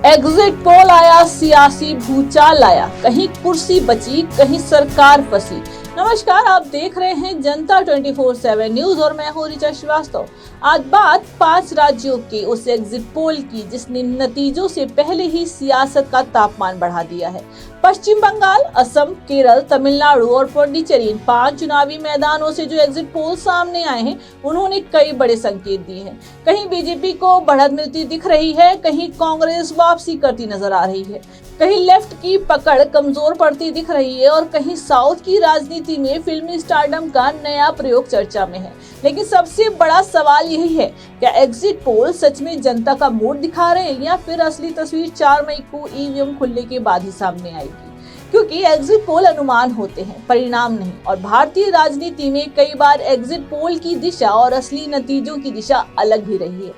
Exit poll आया, सियासी भूचाल आया, कहीं कुर्सी बची, कहीं सरकार फंसी। नमस्कार, आप देख रहे हैं जनता 24/7 न्यूज और मैं हूं ऋचा श्रीवास्तव। आज बात 5 राज्यों के उस एग्जिट पोल की जिसने नतीजों से पहले ही सियासत का तापमान बढ़ा दिया है। पश्चिम बंगाल, असम, केरल, तमिलनाडु और पुडुचेरी, इन 5 चुनावी मैदानों से जो एग्जिट पोल सामने आए हैं, उन्होंने कई बड़े संकेत दिए हैं। कहीं बीजेपी को बढ़त मिलती दिख रही है, कहीं कांग्रेस वापसी करती नजर आ रही है, कहीं लेफ्ट की पकड़ कमजोर पड़ती दिख रही है और कहीं साउथ की राजनीति में फिल्मी स्टारडम का नया प्रयोग चर्चा में है। लेकिन सबसे बड़ा सवाल यही है, क्या एग्जिट पोल सच में जनता का मूड दिखा रहे हैं या फिर असली तस्वीर 4 मई को ईवीएम खुलने के बाद ही सामने आएगी? क्योंकि एग्जिट पोल अनुमान होते हैं, परिणाम नहीं, और भारतीय राजनीति में कई बार एग्जिट पोल की दिशा और असली नतीजों की दिशा अलग भी रही है।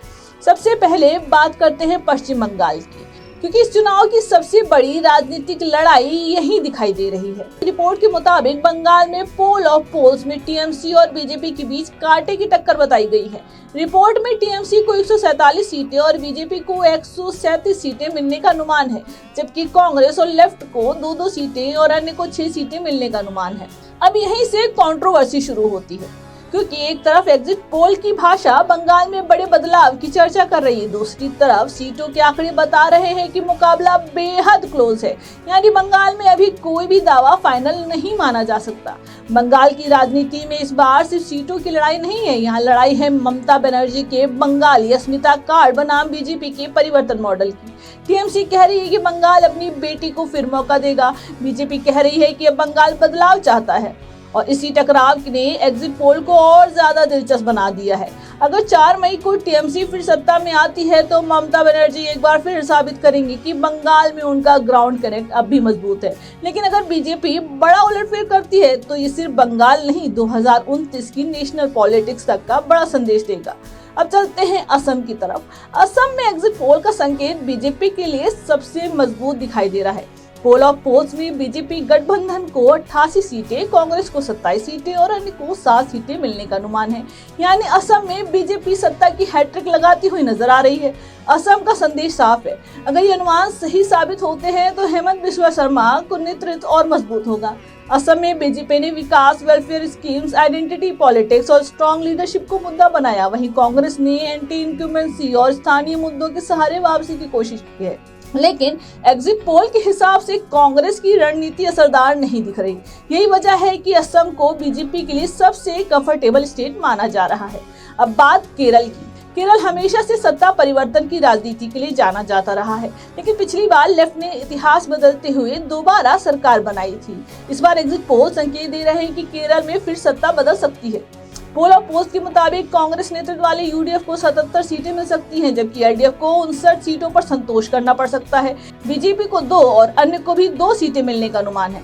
सबसे पहले बात करते हैं पश्चिम बंगाल की, क्योंकि इस चुनाव की सबसे बड़ी राजनीतिक लड़ाई यही दिखाई दे रही है। रिपोर्ट के मुताबिक बंगाल में पोल ऑफ पोल्स में टीएमसी और बीजेपी के बीच कांटे की टक्कर बताई गई है। रिपोर्ट में टीएमसी को 147 सीटें और बीजेपी को 137 सीटें मिलने का अनुमान है, जबकि कांग्रेस और लेफ्ट को 2-2 सीटें और अन्य को 6 सीटें मिलने का अनुमान है। अब यहीं से कंट्रोवर्सी शुरू होती है, क्योंकि एक तरफ एग्जिट पोल की भाषा बंगाल में बड़े बदलाव की चर्चा कर रही है, दूसरी तरफ सीटों के आंकड़े बता रहे हैं कि मुकाबला बेहद क्लोज है। यानी बंगाल में अभी कोई भी दावा फाइनल नहीं माना जा सकता। बंगाल की राजनीति में इस बार सिर्फ सीटों की लड़ाई नहीं है, यहाँ लड़ाई है ममता बनर्जी के बंगाली अस्मिता कार्ड बनाम बीजेपी के परिवर्तन मॉडल की। टीएमसी कह रही है कि बंगाल अपनी बेटी को फिर मौका देगा, बीजेपी कह रही है कि अब बंगाल बदलाव चाहता है, और इसी टकराव ने एग्जिट पोल को और ज्यादा दिलचस्प बना दिया है। अगर 4 मई को टीएमसी फिर सत्ता में आती है तो ममता बनर्जी एक बार फिर साबित करेंगी कि बंगाल में उनका ग्राउंड कनेक्ट अब भी मजबूत है। लेकिन अगर बीजेपी बड़ा उलटफेर करती है तो ये सिर्फ बंगाल नहीं, 2029 की नेशनल पॉलिटिक्स तक का बड़ा संदेश देगा। अब चलते हैं असम की तरफ। असम में एग्जिट पोल का संकेत बीजेपी के लिए सबसे मजबूत दिखाई दे रहा है। पोल ऑफ पोल्स में बीजेपी गठबंधन को 88 सीटें, कांग्रेस को 27 सीटें और अन्य को 7 सीटें मिलने का अनुमान है। यानी असम में बीजेपी सत्ता की हैट्रिक लगाती हुई नजर आ रही है। असम का संदेश साफ है, अगर ये अनुमान सही साबित होते हैं तो हेमंत बिस्वा शर्मा को नेतृत्व और मजबूत होगा। असम में बीजेपी ने विकास, वेलफेयर स्कीम्स, आइडेंटिटी पॉलिटिक्स और स्ट्रॉन्ग लीडरशिप को मुद्दा बनाया। वहीं कांग्रेस ने एंटी इंक्यूमेंसी और स्थानीय मुद्दों के सहारे वापसी की कोशिश की है। लेकिन एग्जिट पोल के हिसाब से कांग्रेस की रणनीति असरदार नहीं दिख रही। यही वजह है कि असम को बीजेपी के लिए सबसे कंफर्टेबल स्टेट माना जा रहा है। अब बात केरल की। केरल हमेशा से सत्ता परिवर्तन की राजनीति के लिए जाना जाता रहा है, लेकिन पिछली बार लेफ्ट ने इतिहास बदलते हुए दोबारा सरकार बनाई थी। इस बार एग्जिट पोल संकेत दे रहे हैं कि केरल में फिर सत्ता बदल सकती है। पोल ऑफ पोल्स के मुताबिक कांग्रेस नेतृत्व वाले यूडीएफ को 77 सीटें मिल सकती हैं, जबकि एलडीएफ को 59 सीटों पर संतोष करना पड़ सकता है। बीजेपी को 2 और अन्य को भी 2 सीटें मिलने का अनुमान है।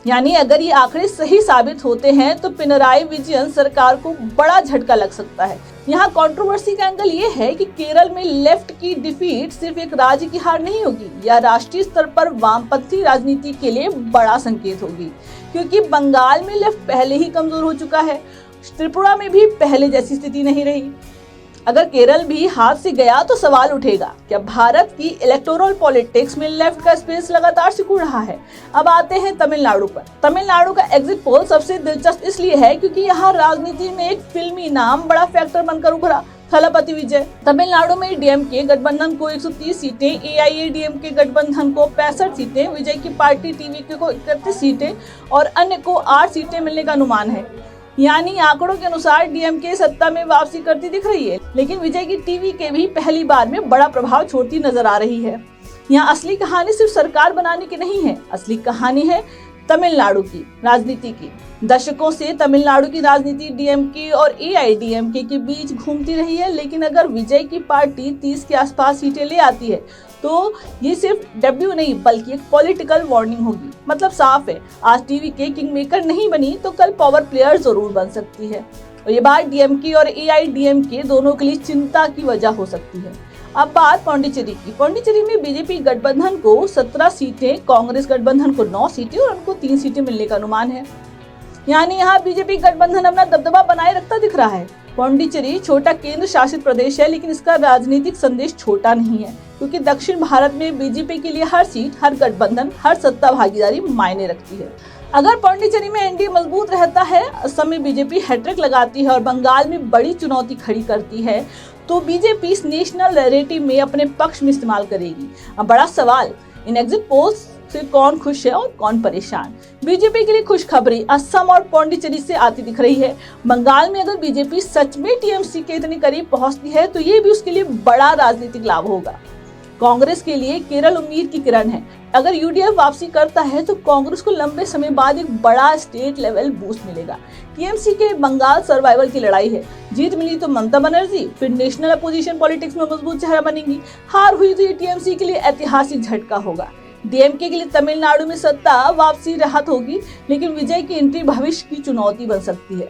यानी अगर ये आंकड़े सही साबित होते हैं तो पिनराई विजयन सरकार को बड़ा झटका लग सकता है। यहाँ कंट्रोवर्सी का एंगल ये है कि केरल में लेफ्ट की डिफीट सिर्फ एक राज्य की हार नहीं होगी, या राष्ट्रीय स्तर पर वामपंथी राजनीति के लिए बड़ा संकेत होगी, क्योंकि बंगाल में लेफ्ट पहले ही कमजोर हो चुका है। त्रिपुरा में भी पहले जैसी स्थिति नहीं रही। अगर केरल भी हाथ से गया तो सवाल उठेगा, क्या भारत की इलेक्टोरल पॉलिटिक्स में लेफ्ट का स्पेस लगातार सिकुड़ रहा है? अब आते हैं तमिलनाडु पर। तमिलनाडु का एग्जिट पोल सबसे दिलचस्प इसलिए है क्योंकि यहाँ राजनीति में एक फिल्मी नाम बड़ा फैक्टर बनकर उभरा, थलपति विजय। तमिलनाडु में डीएमके गठबंधन को 130 सीटें, एआईएडीएमके गठबंधन को 65 सीटें, विजय की पार्टी टीवीके को 31 सीटें और अन्य को 8 सीटें मिलने का अनुमान है। यानी आंकड़ों के अनुसार डीएमके सत्ता में वापसी करती दिख रही है, लेकिन विजय की टीवीके भी पहली बार में बड़ा प्रभाव छोड़ती नजर आ रही है। यहाँ असली कहानी सिर्फ सरकार बनाने की नहीं है, असली कहानी है तमिलनाडु की राजनीति की। दशकों से तमिलनाडु की राजनीति डीएमके और एआईडीएमके के बीच घूमती रही है, लेकिन अगर विजय की पार्टी 30 के आसपास सीटें ले आती है तो ये सिर्फ डब्ल्यू नहीं बल्कि एक पॉलिटिकल वार्निंग होगी। मतलब साफ है, आज टीवीके किंग मेकर नहीं बनी तो कल पावर प्लेयर जरूर बन सकती है, और ये बात डीएमके और एआईडीएमके दोनों के लिए चिंता की वजह हो सकती है। अब बात पौंडीचेरी की। पौंडीचेरी में बीजेपी गठबंधन को 17 सीटें, कांग्रेस गठबंधन को 9 सीटें और उनको 3 सीटें मिलने का अनुमान है। यानी यहाँ बीजेपी गठबंधन अपना दबदबा बनाए रखता दिख रहा है। पौंडीचेरी छोटा केंद्र शासित प्रदेश है, लेकिन इसका राजनीतिक संदेश छोटा नहीं है, क्योंकि दक्षिण भारत में बीजेपी के लिए हर सीट, हर गठबंधन, हर सत्ता भागीदारी मायने रखती है। अगर पौंडीचेरी में एनडीए मजबूत रहता है, असम में बीजेपी हैट्रिक लगाती है और बंगाल में बड़ी चुनौती खड़ी करती है, तो बीजेपी इस नेशनल नैरेटिव में अपने पक्ष में इस्तेमाल करेगी। अब बड़ा सवाल, इन एग्जिट पोल्स से कौन खुश है और कौन परेशान? बीजेपी के लिए खुशखबरी असम और पौंडीचेरी से आती दिख रही है। बंगाल में अगर बीजेपी सच में टीएमसी के इतने करीब पहुंचती है, तो ये भी उसके लिए बड़ा राजनीतिक लाभ होगा। कांग्रेस के लिए केरल उम्मीद की किरण है। अगर यूडीएफ वापसी करता है, तो कांग्रेस को लंबे समय बाद एक बड़ा स्टेट लेवल बूस्ट मिलेगा। टीएमसी के बंगाल सर्वाइवल की लड़ाई है। जीत मिली तो ममता बनर्जी फिर नेशनल अपोजिशन पॉलिटिक्स में मजबूत चेहरा बनेंगी। हार हुई तो ये टीएमसी के लिए ऐतिहासिक झटका होगा। डीएमके के लिए तमिलनाडु में सत्ता वापसी राहत होगी, लेकिन विजय की एंट्री भविष्य की चुनौती बन सकती है।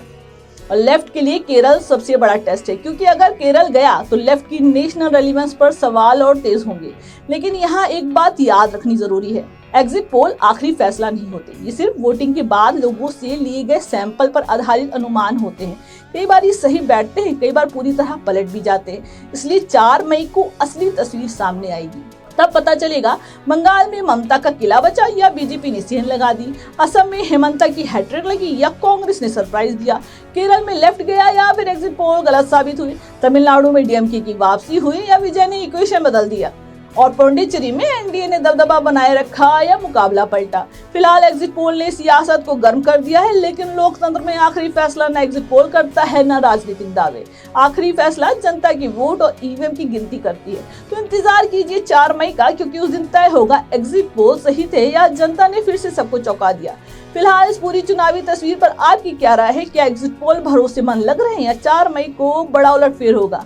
और लेफ्ट के लिए केरल सबसे बड़ा टेस्ट है, क्योंकि अगर केरल गया तो लेफ्ट की नेशनल रेलेवेंस पर सवाल और तेज होंगे। लेकिन यहाँ एक बात याद रखनी जरूरी है, एग्जिट पोल आखिरी फैसला नहीं होते। ये सिर्फ वोटिंग के बाद लोगों से लिए गए सैंपल पर आधारित अनुमान होते हैं। कई बार ये सही बैठते हैं, कई बार पूरी तरह पलट भी जाते हैं। इसलिए 4 मई को असली तस्वीर सामने आएगी। तब पता चलेगा बंगाल में ममता का किला बचा या बीजेपी ने सेंध लगा दी, असम में हेमंता की हैट्रिक लगी या कांग्रेस ने सरप्राइज दिया, केरल में लेफ्ट गया या फिर एग्जिट पोल गलत साबित हुई, तमिलनाडु में डीएमके की वापसी हुई या विजय ने इक्वेशन बदल दिया, और पौंडीचेरी में एनडीए ने दबदबा बनाए रखा या मुकाबला पलटा। फिलहाल एग्जिट पोल ने सियासत को गर्म कर दिया है, लेकिन लोकतंत्र में आखिरी फैसला न एग्जिट पोल करता है न राजनीतिक दावे। आखिरी फैसला जनता की वोट और ईवीएम की गिनती करती है। तो इंतजार कीजिए 4 मई का, क्योंकि उस दिन तय होगा एग्जिट पोल सही थे या जनता ने फिर से सबको चौंका दिया। फिलहाल इस पूरी चुनावी तस्वीर पर आपकी क्या राय है? क्या एग्जिट पोल भरोसेमंद लग रहे हैं या 4 मई को बड़ा उलटफेर होगा?